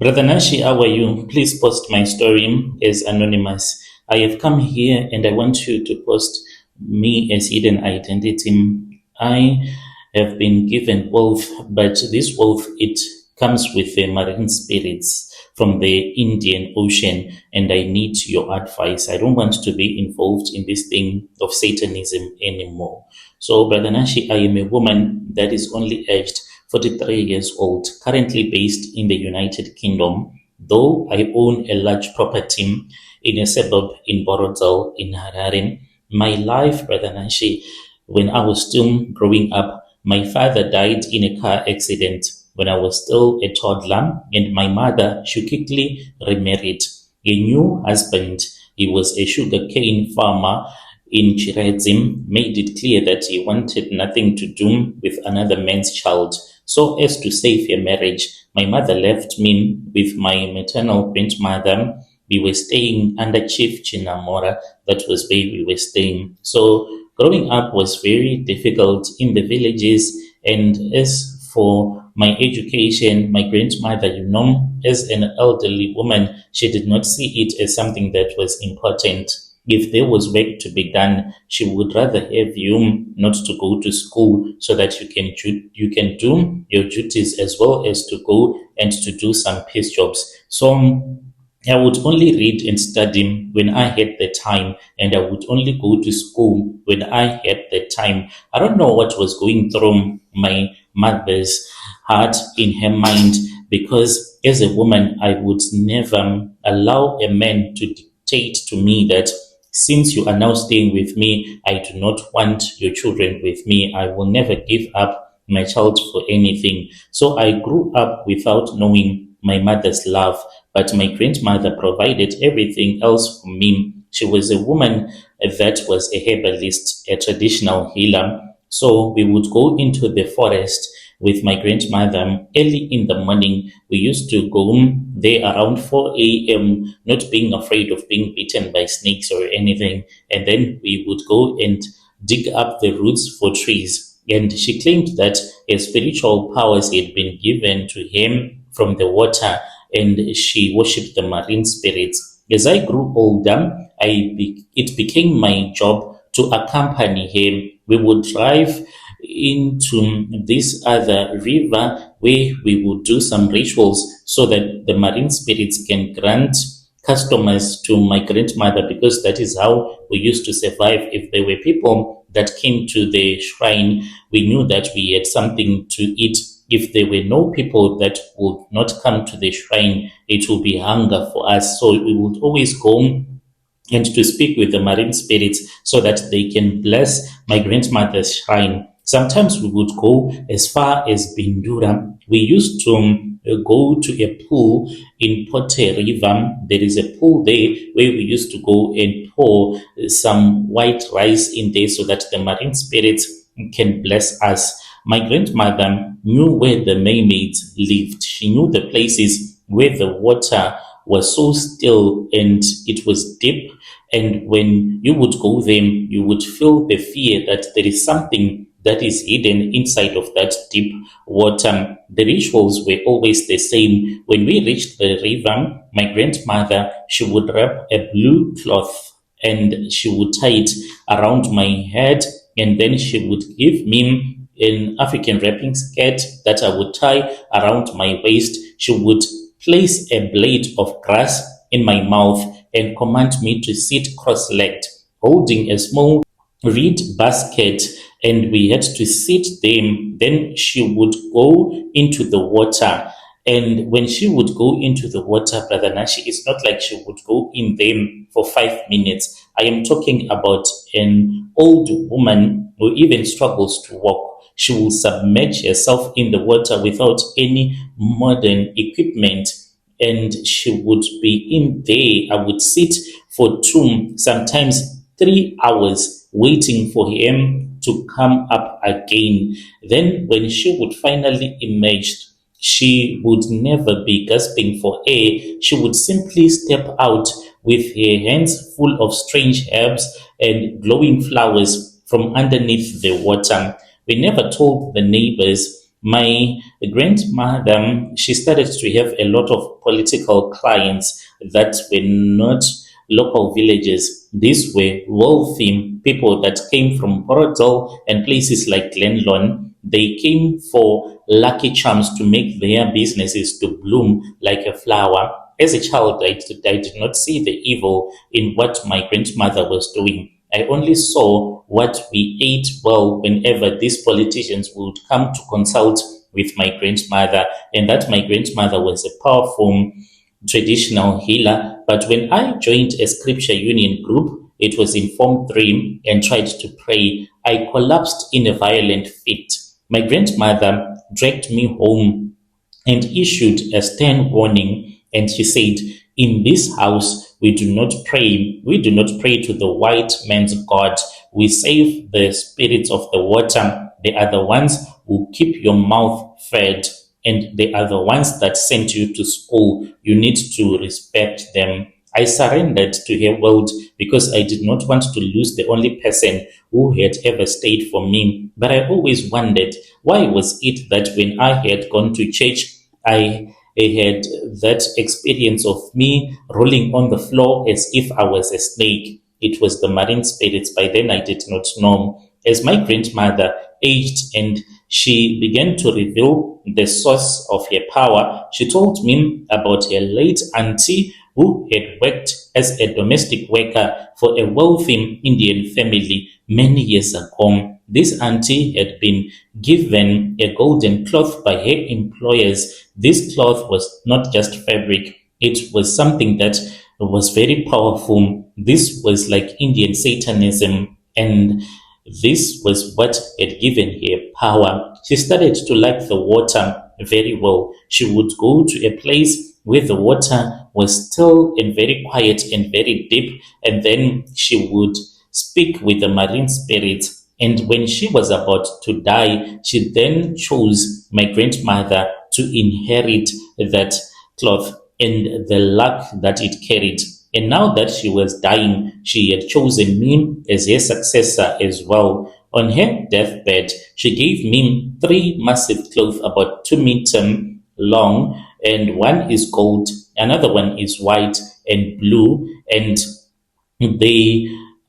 Brother Nashi, how are you? Please post my story as anonymous. I have come here and I want you to post me as hidden identity. I have been given wealth, but this wealth, it comes with the marine spirits from the Indian Ocean, and I need your advice. I don't want to be involved in this thing of Satanism anymore. So, Brother Nashi, I am a woman that is only aged 43 years old, currently based in the United Kingdom, though I own a large property in a suburb in Borodale in Harare. My life, Brother Nashi, when I was still growing up, my father died in a car accident when I was still a toddler, and my mother, she quickly remarried. A new husband, he was a sugarcane farmer in Chiradzim, made it clear that he wanted nothing to do with another man's child. So as to save a marriage, my mother left me with my maternal grandmother. We were staying under Chief Chinamora. That was where we were staying. So growing up was very difficult in the villages. And as for my education, my grandmother, as an elderly woman, she did not see it as something that was important. If there was work to be done, she would rather have you not to go to school so that you can do your duties as well as to go and to do some piece jobs. So I would only read and study when I had the time, and I would only go to school when I had the time. I don't know what was going through my mother's heart in her mind, because as a woman, I would never allow a man to dictate to me that since you are now staying with me, I do not want your children with me. I will never give up my child for anything. So I grew up without knowing my mother's love, but my grandmother provided everything else for me. She was a woman that was a herbalist, a traditional healer. So we would go into the forest with my grandmother early in the morning. We used to go there around 4 a.m., not being afraid of being bitten by snakes or anything. And then we would go and dig up the roots for trees. And she claimed that her spiritual powers had been given to him from the water, and she worshipped the marine spirits. As I grew older, it became my job to accompany him. We would drive into this other river where we would do some rituals so that the marine spirits can grant customers to my grandmother, because that is how we used to survive. If there were people that came to the shrine, we knew that we had something to eat. If there were no people that would not come to the shrine, it would be hunger for us. So we would always go and to speak with the marine spirits so that they can bless my grandmother's shrine. Sometimes we would go as far as Bindura. We used to go to a pool in Pote River. There is a pool there where we used to go and pour some white rice in there so that the marine spirits can bless us. My grandmother knew where the mermaids lived. She knew the places where the water was so still and it was deep. And when you would go there, you would feel the fear that there is something that is hidden inside of that deep water. The rituals were always the same. When we reached the river, my grandmother, she would wrap a blue cloth and she would tie it around my head, and then she would give me an African wrapping skirt that I would tie around my waist. She would place a blade of grass in my mouth and command me to sit cross-legged, holding a small reed basket, and we had to sit there. Then she would go into the water. And when she would go into the water, Brother Nashi, it's not like she would go in there for 5 minutes. I am talking about an old woman who even struggles to walk. She will submerge herself in the water without any modern equipment, and she would be in there. I would sit for 2, sometimes 3 hours waiting for him to come up again. Then when she would finally emerge, she would never be gasping for air. She would simply step out with her hands full of strange herbs and glowing flowers from underneath the water. We never told the neighbors My grandmother, she started to have a lot of political clients that were not local villages. These were wealthy people that came from Borodale and places like Glenlon. They came for lucky charms to make their businesses to bloom like a flower. As a child, I did not see the evil in what my grandmother was doing. I only saw what we ate well whenever these politicians would come to consult with my grandmother, and that my grandmother was a powerful traditional healer. But when I joined a scripture union group, it was in Form 3, and tried to pray, I collapsed in a violent fit. My grandmother dragged me home and issued a stern warning. And she said, in this house, we do not pray. We do not pray to the white man's God. We save the spirits of the water. They are the ones who keep your mouth fed, and they are the ones that sent you to school. You need to respect them. I surrendered to her world because I did not want to lose the only person who had ever stayed for me. But I always wondered, why was it that when I had gone to church, I had that experience of me rolling on the floor as if I was a snake? It was the marine spirits. By then, I did not know. As my grandmother aged and she began to reveal the source of her power, she told me about her late auntie who had worked as a domestic worker for a wealthy Indian family many years ago. This auntie had been given a golden cloth by her employers. This cloth was not just fabric, it was something that was very powerful. This was like Indian Satanism, and this was what had given her power. She started to like the water very well. She would go to a place where the water was still and very quiet and very deep, and then she would speak with the marine spirits. And when she was about to die, she then chose my grandmother to inherit that cloth and the luck that it carried. And now that she was dying, she had chosen me as her successor as well. On her deathbed, she gave me three massive clothes about 2 meters long, and one is gold, another one is white and blue, and they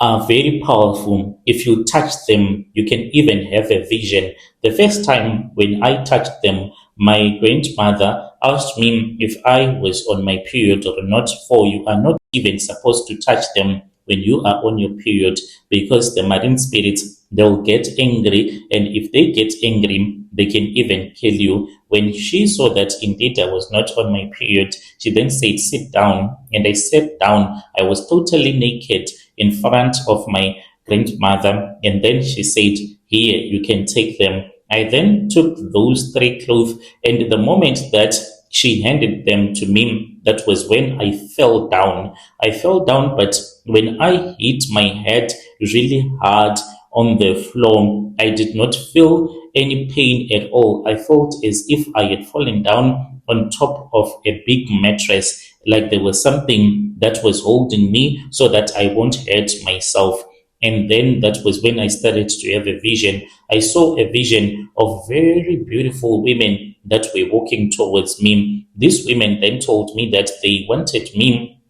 are very powerful. If you touch them, you can even have a vision. The first time when I touched them, my grandmother asked me if I was on my period or not, for you are not even supposed to touch them when you are on your period, because the marine spirits, they'll get angry, and if they get angry, they can even kill you. When she saw that indeed I was not on my period, she then said, sit down. And I sat down. I was totally naked in front of my grandmother. And then she said, here, you can take them. I then took those three clothes, and the moment that she handed them to me, that was when I fell down. I fell down, but when I hit my head really hard on the floor, I did not feel any pain at all. I felt as if I had fallen down on top of a big mattress, like there was something that was holding me so that I won't hurt myself. And then that was when I started to have a vision. I saw a vision of very beautiful women that were walking towards me. These women then told me that they wanted me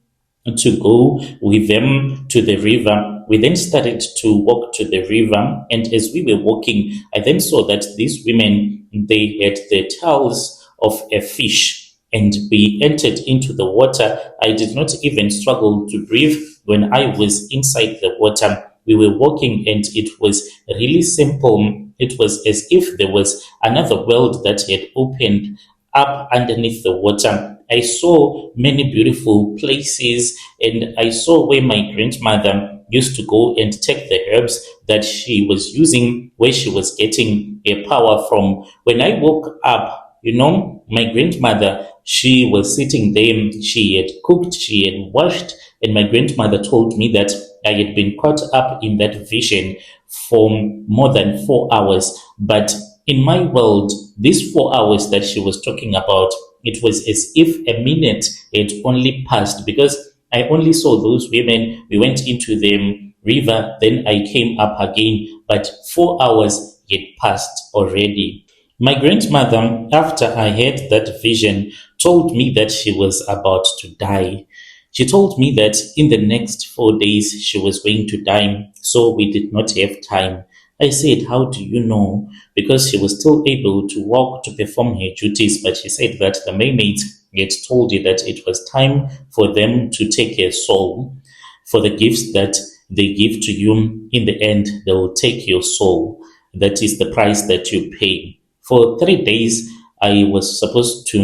to go with them to the river. We then started to walk to the river, and as we were walking, I then saw that these women, they had the tails of a fish, and we entered into the water. I did not even struggle to breathe when I was inside the water. We were walking, and it was really simple. It was as if there was another world that had opened up underneath the water. I saw many beautiful places, and I saw where my grandmother used to go and take the herbs that she was using, where she was getting her power from. When I woke up, my grandmother, she was sitting there. She had cooked, she had washed, and my grandmother told me that I had been caught up in that vision for more than 4 hours. But in my world, these 4 hours that she was talking about, it was as if a minute had only passed, because I only saw those women. We went into the river, then I came up again, but 4 hours had passed already. My grandmother, after I had that vision, told me that she was about to die. She told me that in the next 4 days she was going to die, so we did not have time. I said, "How do you know?" Because she was still able to walk to perform her duties, but she said that the mermaids had told her that it was time for them to take her soul. For the gifts that they give to you, in the end, they will take your soul. That is the price that you pay. For 3 days, I was supposed to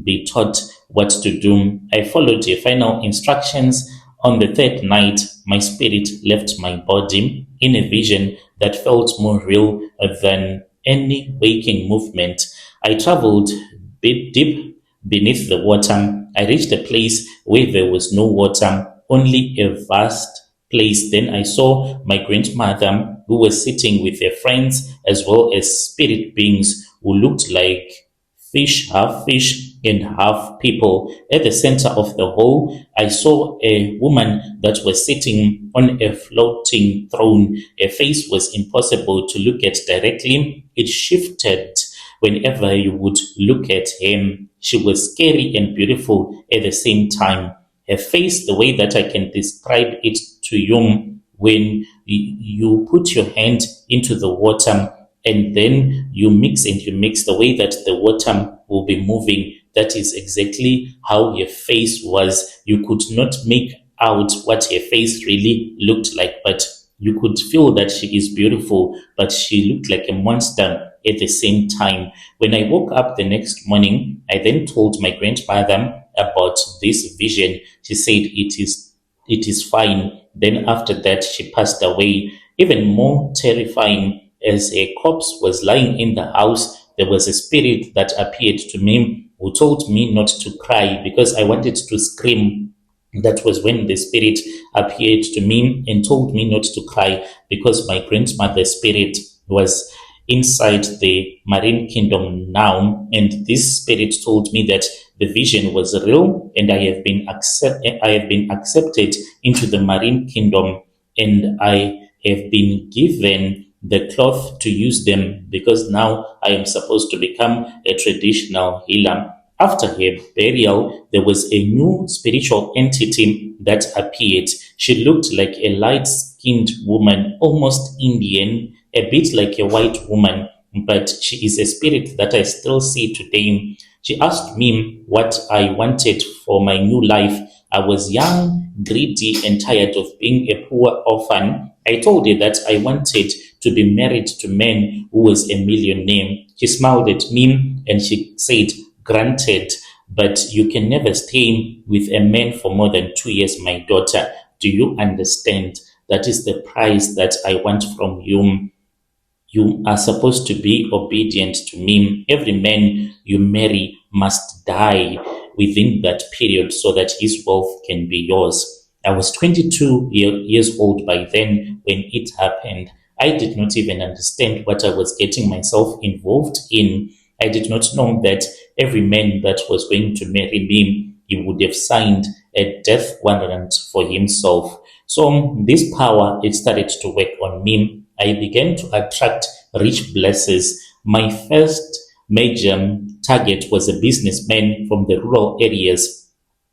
be taught what to do. I followed the final instructions. On the third night, my spirit left my body in a vision that felt more real than any waking movement. I traveled deep beneath the water. I reached a place where there was no water, only a vast place. Then I saw my grandmother, who was sitting with her friends as well as spirit beings who looked like fish and half people. At the center of the hall, I saw a woman that was sitting on a floating throne. Her face was impossible to look at directly. It shifted whenever you would look at him. She was scary and beautiful at the same time. Her face, the way that I can describe it to you, when you put your hand into the water and then you mix the way that the water will be moving. That is exactly how her face was. You could not make out what her face really looked like, but you could feel that she is beautiful, but she looked like a monster at the same time. When I woke up the next morning, I then told my grandmother about this vision. She said it is fine. Then after that, she passed away. Even more terrifying, as a corpse was lying in the house, there was a spirit that appeared to me who told me not to cry because I wanted to scream. That was when the spirit appeared to me and told me not to cry because my grandmother's spirit was inside the marine kingdom now, and this spirit told me that the vision was real and I have been accepted into the marine kingdom, and I have been given the cloth to use them because now I am supposed to become a traditional healer. After her burial, there was a new spiritual entity that appeared. She looked like a light skinned woman, almost Indian, a bit like a white woman, but she is a spirit that I still see today. She asked me what I wanted for my new life. I was young, greedy, and tired of being a poor orphan. I told her that I wanted to be married to a man who was a millionaire. She smiled at me and she said, "Granted, but you can never stay with a man for more than 2 years, my daughter. Do you understand? That is the price that I want from you. You are supposed to be obedient to me. Every man you marry must die within that period so that his wealth can be yours." I was 22 years old by then when it happened. I did not even understand what I was getting myself involved in. I did not know that every man that was going to marry me, he would have signed a death warrant for himself. So this power, it started to work on me. I began to attract rich blessings. My first major target was a businessman from the rural areas.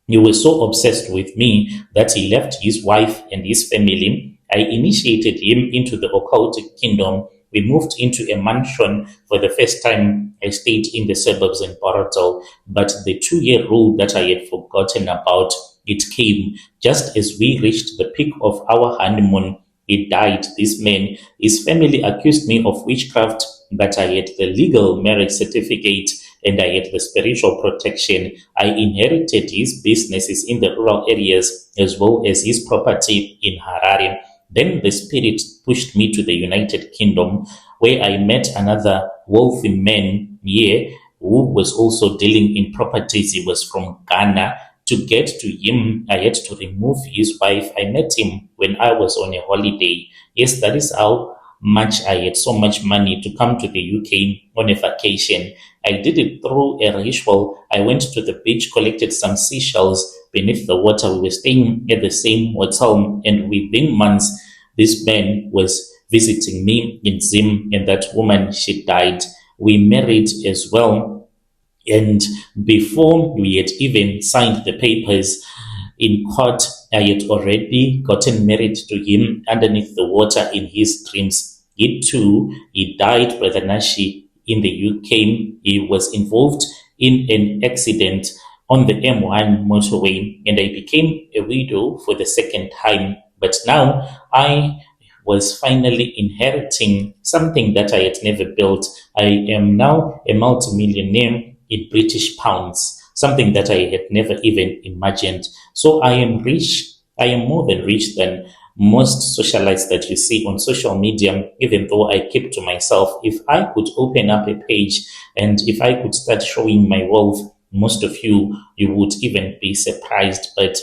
He was so obsessed with me that he left his wife and his family. I initiated him into the occult kingdom. We moved into a mansion for the first time. I stayed in the suburbs in Borotel, but the 2 year rule that I had forgotten about, it came just as we reached the peak of our honeymoon. He died, this man. His family accused me of witchcraft, but I had the legal marriage certificate and I had the spiritual protection. I inherited his businesses in the rural areas as well as his property in Harare. Then the spirit pushed me to the United Kingdom, where I met another wealthy man here who was also dealing in properties. He was from Ghana. To get to him, I had to remove his wife. I met him when I was on a holiday. Yes, that is how much I had so much money to come to the UK on a vacation. I did it through a ritual. I went to the beach, collected some seashells beneath the water. We were staying at the same hotel, and within months, this man was visiting me in Zim, and that woman, she died. We married as well. And before we had even signed the papers in court, I had already gotten married to him underneath the water in his dreams. He too, he died, Brother Nashi, in the UK. He was involved in an accident on the M1 motorway, and I became a widow for the second time. But now I was finally inheriting something that I had never built. I am now a multimillionaire in British pounds, something that I had never even imagined. So I am rich. I am more than rich than most socialites that you see on social media, even though I keep to myself. If I could open up a page and if I could start showing my wealth, most of you would even be surprised. But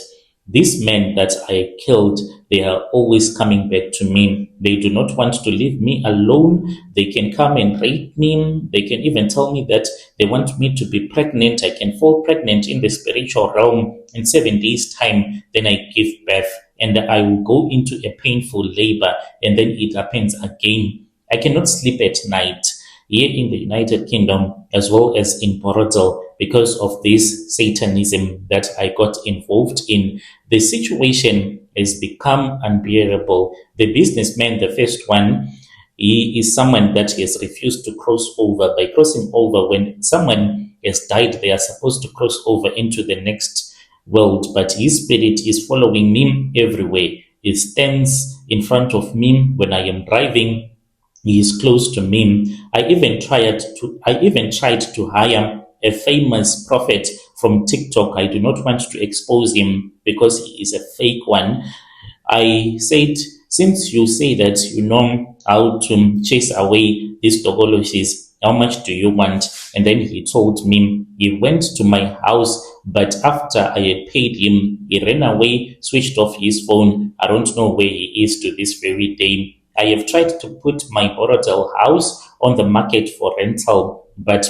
these men that I killed, they are always coming back to me. They do not want to leave me alone. They can come and rape me. They can even tell me that they want me to be pregnant. I can fall pregnant in the spiritual realm in 7 days' time. Then I give birth and I will go into a painful labor, and then it happens again. I cannot sleep at night here in the United Kingdom as well as in Borodel because of this Satanism that I got involved in. The situation has become unbearable. The businessman, the first one, he is someone that has refused to cross over. By crossing over, when someone has died, they are supposed to cross over into the next world, but his spirit is following me everywhere. He stands in front of me when I am driving. He is close to me. I even tried to hire a famous prophet from TikTok. I do not want to expose him because he is a fake one. I said, since you say that you know how to chase away these dogologies, how much do you want? And then he told me he went to my house, but after I had paid him, he ran away, switched off his phone. I don't know where he is to this very day. I have tried to put my Borodel house on the market for rental, but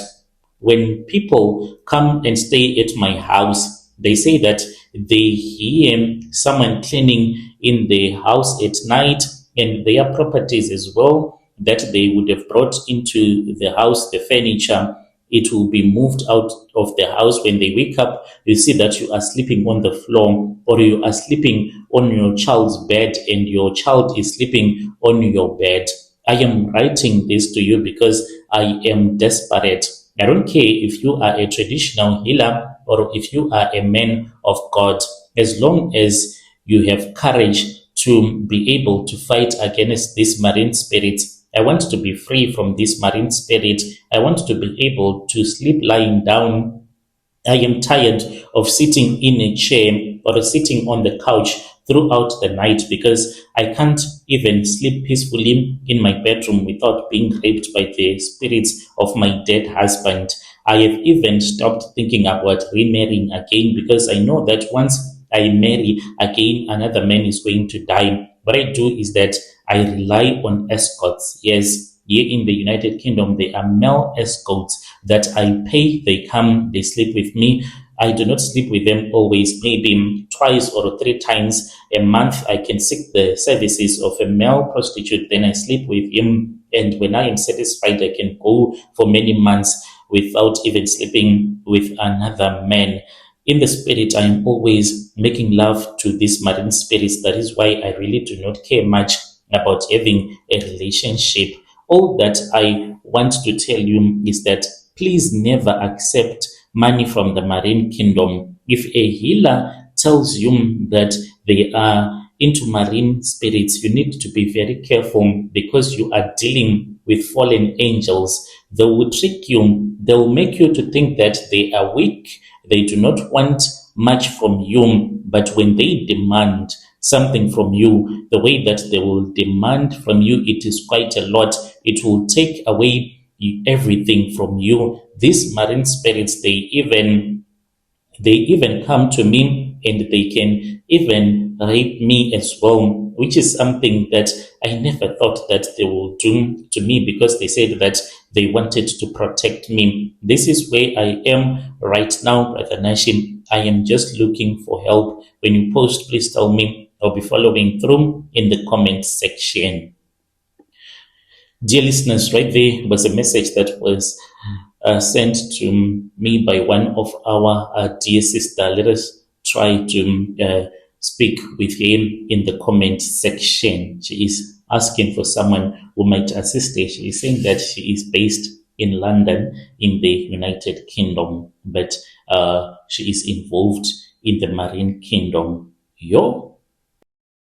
when people come and stay at my house, they say that they hear someone cleaning in the house at night, and their properties as well that they would have brought into the house, the furniture, it will be moved out of the house. When they wake up, you see that you are sleeping on the floor, or you are sleeping on your child's bed and your child is sleeping on your bed. I am writing this to you because I am desperate. I don't care if you are a traditional healer or if you are a man of God, as long as you have courage to be able to fight against these marine spirits. I want to be free from this marine spirit. I want to be able to sleep lying down. I am tired of sitting in a chair or sitting on the couch throughout the night because I can't even sleep peacefully in my bedroom without being raped by the spirits of my dead husband. I have even stopped thinking about remarrying again because I know that once I marry again, another man is going to die. What I do is that I rely on escorts. Yes, here in the United Kingdom, there are male escorts that I pay. They come, they sleep with me. I do not sleep with them always. Maybe twice or 3 times a month, I can seek the services of a male prostitute. Then I sleep with him. And when I am satisfied, I can go for many months without even sleeping with another man. In the spirit, I am always making love to these marine spirits. That is why I really do not care much about having a relationship. All that I want to tell you is that please never accept money from the marine kingdom. If a healer tells you that they are into marine spirits, you need to be very careful because you are dealing with fallen angels. They will trick you. They will make you to think that they are weak. They do not want much from you, but when they demand something from you, the way that they will demand from you, it is quite a lot. It will take away everything from you. These marine spirits, they even come to me and they can even rape me as well, which is something that I never thought that they will do to me because they said that they wanted to protect me. This is where I am right now, Brother Nashin. I am just looking for help. When you post, please tell me. I'll be following through in the comment section. Dear listeners, right there was a message that was sent to me by one of our dear sister. Let us try to speak with him in the comment section. She is asking for someone who might assist her. She is saying that she is based in London in the United Kingdom, but she is involved in the Marine Kingdom. Yo,